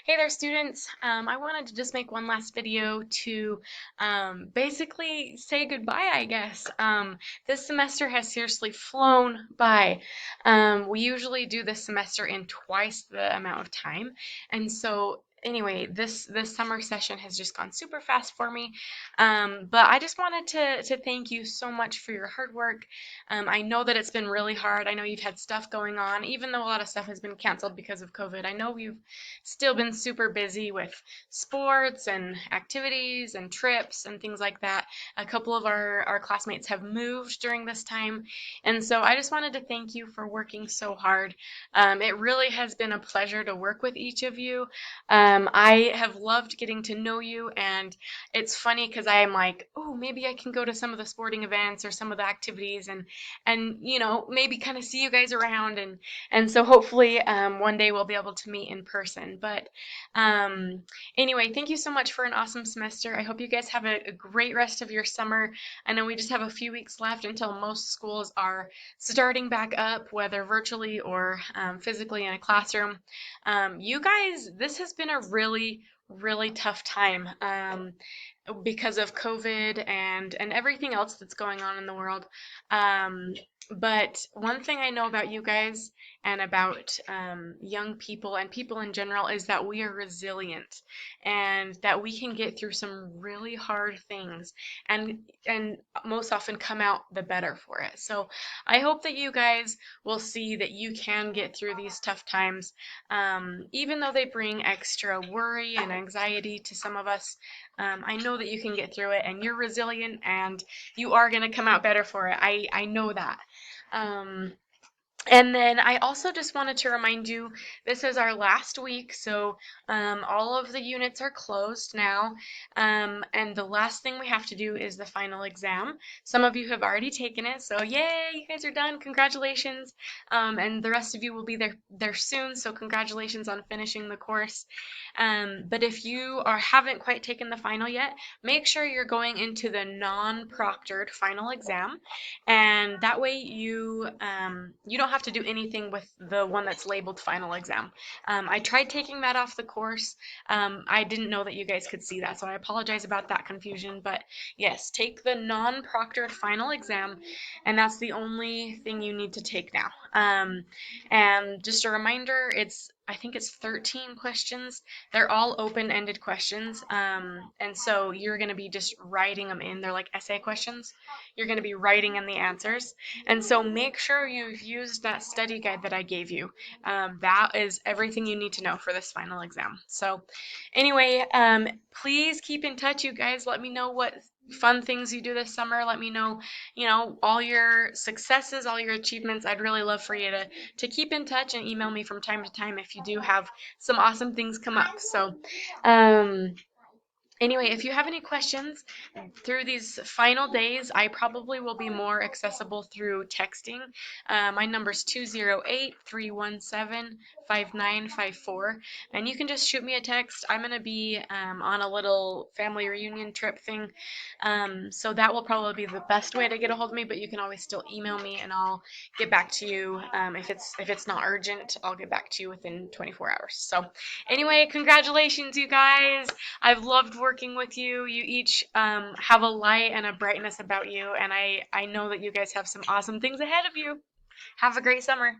Hey there, students. I wanted to just make one last video to basically say goodbye, I guess. This semester has seriously flown by. We usually do this semester in twice the amount of time, and so anyway, this summer session has just gone super fast for me. But I just wanted to thank you so much for your hard work. I know that it's been really hard. I know you've had stuff going on, even though a lot of stuff has been canceled because of COVID. I know you've still been super busy with sports and activities and trips and things like that. A couple of our classmates have moved during this time. And so I just wanted to thank you for working so hard. It really has been a pleasure to work with each of you. I have loved getting to know you, and it's funny because I am like, oh, maybe I can go to some of the sporting events or some of the activities and maybe kind of see you guys around and so hopefully one day we'll be able to meet in person. But um, anyway, thank you so much for an awesome semester. I hope you guys have a great rest of your summer. I know we just have a few weeks left until most schools are starting back up, whether virtually or physically in a classroom. You guys, this has been a really tough time because of COVID and everything else that's going on in the world. Um, but one thing I know about you guys and about young people and people in general is that we are resilient and that we can get through some really hard things and most often come out the better for it. So I hope that you guys will see that you can get through these tough times, even though they bring extra worry and anxiety to some of us. I know that you can get through it and you're resilient and you are going to come out better for it. I know that. Um, and then I also just wanted to remind you, this is our last week, so all of the units are closed now, and the last thing we have to do is the final exam. Some of you have already taken it, so yay, you guys are done, congratulations. And the rest of you will be there soon, so congratulations on finishing the course. But if you haven't quite taken the final yet, make sure you're going into the non-proctored final exam, and that way you don't have to do anything with the one that's labeled final exam. I tried taking that off the course. I didn't know that you guys could see that, so I apologize about that confusion. But yes, take the non-proctored final exam, and that's the only thing you need to take now. And just a reminder, I think it's 13 questions. They're all open-ended questions, and so you're going to be just writing them in. They're like essay questions. You're going to be writing in the answers. And so make sure you've used that study guide that I gave you. That is everything you need to know for this final exam. So anyway, please keep in touch, you guys. Let me know what fun things you do this summer. Let me know, all your successes, all your achievements. I'd really love for you to keep in touch and email me from time to time if you do have some awesome things come up. So, um, anyway, if you have any questions through these final days, I probably will be more accessible through texting. My number's 208-317-5954, and you can just shoot me a text. I'm going to be on a little family reunion trip thing, so that will probably be the best way to get a hold of me, but you can always still email me, and I'll get back to you. If it's not urgent, I'll get back to you within 24 hours. So anyway, congratulations, you guys. I've loved working with you. You each have a light and a brightness about you, and I know that you guys have some awesome things ahead of you. Have a great summer.